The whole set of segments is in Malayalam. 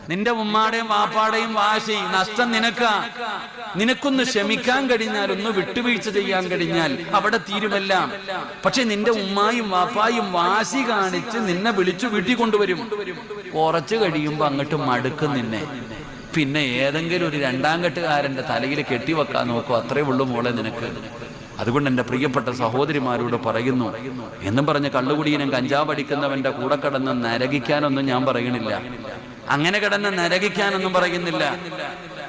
നിന്റെ ഉമ്മാടെയും വാപ്പാടെയും വാശി നഷ്ടം നിനക്കൊന്ന് ക്ഷമിക്കാൻ കഴിഞ്ഞാൽ, ഒന്ന് വിട്ടുവീഴ്ച ചെയ്യാൻ കഴിഞ്ഞാൽ അവിടെ തീരുമെല്ലാം. പക്ഷെ നിന്റെ ഉമ്മായും വാപ്പായും വാശി കാണിച്ച് നിന്നെ വിളിച്ചു വീട്ടിൽ കൊണ്ടുവരും. കുറച്ചു കഴിയുമ്പോ അങ്ങോട്ട് മടുക്കും നിന്നെ. പിന്നെ ഏതെങ്കിലും ഒരു രണ്ടാം കെട്ടുകാരന്റെ തലയിൽ കെട്ടിവെക്കാൻ നോക്കും. അത്രേ ഉള്ളൂ മോളെ നിനക്ക്. അതുകൊണ്ട് എൻ്റെ പ്രിയപ്പെട്ട സഹോദരിമാരോട് പറയുന്നു, എന്നും പറഞ്ഞ് കള്ളുകുടിയനും കഞ്ചാവ് അടിക്കുന്നവന്റെ കൂടെ കിടന്ന് നരകിക്കാനൊന്നും ഞാൻ പറയണില്ല. അങ്ങനെ കിടന്ന് നരകിക്കാനൊന്നും പറയുന്നില്ല.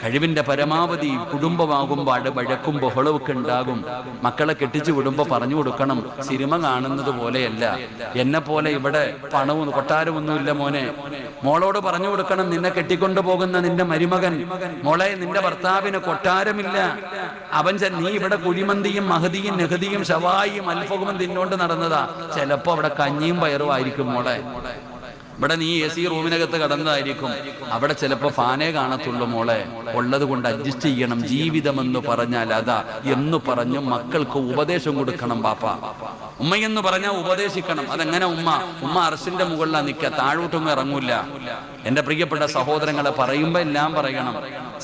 കഴിവിന്റെ പരമാവധി കുടുംബമാകുമ്പോൾ വഴക്കും ബഹളമൊക്കെ ഉണ്ടാകും. മക്കളെ കെട്ടിച്ചു വിടുമ്പോൾ പറഞ്ഞു കൊടുക്കണം, സിനിമ കാണുന്നത് പോലെയല്ല. എന്നെ പോലെ ഇവിടെ പണവും കൊട്ടാരമൊന്നുമില്ല മോനെ. മോളോട് പറഞ്ഞു കൊടുക്കണം, നിന്നെ കെട്ടിക്കൊണ്ടു പോകുന്ന നിന്റെ മരുമകൻ, മോളെ നിന്റെ ഭർത്താവിന് കൊട്ടാരമില്ല. നീ ഇവിടെ കുഴിമന്തിയും മഹദിയും നെഹദിയും ഷവായിയും അൽഫഹും തിന്നോണ്ട് നടന്നതാ. ചിലപ്പോ അവിടെ കഞ്ഞിയും പയറും ആയിരിക്കും മോളെ. ഇവിടെ നീ AC റൂമിനകത്ത് കടന്നതായിരിക്കും. അവിടെ ചിലപ്പോ ഫാനേ കാണത്തുള്ളൂ മോളെ. ഉള്ളത് കൊണ്ട് അഡ്ജസ്റ്റ് ചെയ്യണം. ജീവിതമെന്ന് പറഞ്ഞാൽ അതാ എന്ന് പറഞ്ഞു മക്കൾക്ക് ഉപദേശം കൊടുക്കണം. പാപ്പ ഉമ്മയെന്ന് പറഞ്ഞാൽ ഉപദേശിക്കണം. അതെങ്ങനെ ഉമ്മ അർശിന്റെ മുകളിലാണ് നിൽക്കുക, താഴോട്ടൊന്നും ഇറങ്ങൂല. എന്റെ പ്രിയപ്പെട്ട സഹോദരങ്ങളെ, പറയുമ്പോ എല്ലാം പറയണം.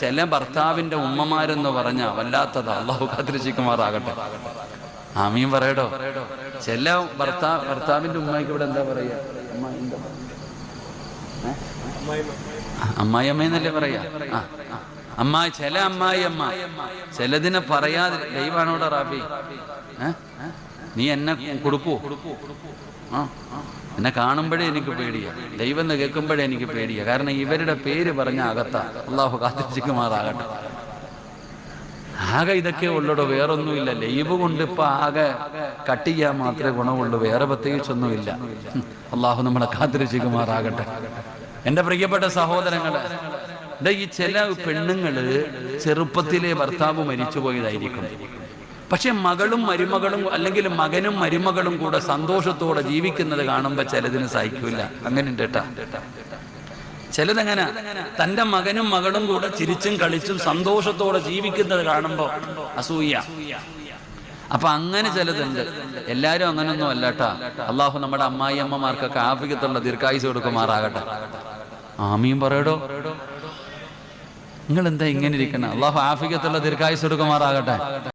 ചില ഭർത്താവിന്റെ ഉമ്മമാരെന്ന് പറഞ്ഞാ വല്ലാത്തതാ. അള്ളാഹു കാത്തിരക്ഷിക്കുമാറാകട്ടെ. ആമീൻ പറയടോ. ചില ഭർത്താവിന്റെ ഉമ്മയ്ക്ക് ഇവിടെ എന്താ പറയാ, അമ്മായിയമ്മന്നല്ലേ പറയാ. ചില അമ്മായിയമ്മ ചിലതിനെ പറയാതെ ദൈവാണോടെ റാബി, നീ എന്നെ കൊടുക്കൂ. എന്നെ കാണുമ്പോഴേ എനിക്ക് പേടിയാ, ദൈവം എന്ന് കേൾക്കുമ്പോഴേ എനിക്ക് പേടിയാ. കാരണം ഇവരുടെ പേര് പറഞ്ഞ അകത്താ. അള്ളാഹു കാത്തിരക്ഷിക്കുമാറാകട്ടെ. ആകെ ഇതൊക്കെ ഉള്ളടോ, വേറൊന്നുമില്ല. ലൈവ് കൊണ്ട് ഇപ്പൊ ആകെ കട്ട് ചെയ്യാൻ മാത്രമേ ഗുണമുള്ളൂ, വേറെ പ്രത്യേകിച്ചൊന്നുമില്ല. അള്ളാഹു നമ്മളെ കാത്തിരക്ഷിക്കുമാറാകട്ടെ. എന്റെ പ്രിയപ്പെട്ട സഹോദരങ്ങളെ, ഈ ചില പെണ്ണുങ്ങള് ചെറുപ്പത്തിലെ ഭർത്താവ് മരിച്ചുപോയതായിരിക്കും. പക്ഷെ മകളും മരുമകളും അല്ലെങ്കിൽ മകനും മരുമകളും കൂടെ സന്തോഷത്തോടെ ജീവിക്കുന്നത് കാണുമ്പോ ചിലതിന് സഹിക്കില്ല. അങ്ങനെ ഉണ്ട് കേട്ടാ. ചിലതങ്ങനെ തന്റെ മകനും മകളും കൂടെ ചിരിച്ചും കളിച്ചും സന്തോഷത്തോടെ ജീവിക്കുന്നത് കാണുമ്പോ അസൂയ. അപ്പൊ അങ്ങനെ ചിലതുണ്ട്. എല്ലാരും അങ്ങനൊന്നും അല്ലട്ടാ. അള്ളാഹു നമ്മുടെ അമ്മായി അമ്മമാർക്കൊക്കെ ആഫിയത്തുള്ള ദീർഘായുസ് കൊടുക്കുമാറാകട്ടെ. ആമീൻ പറയടോ. നിങ്ങൾ എന്താ ഇങ്ങനെ ഇരിക്കണം? അള്ളാഹു ആഫിയത്തുള്ള ദീർഘായുസ് കൊടുക്കുമാറാകട്ടെ.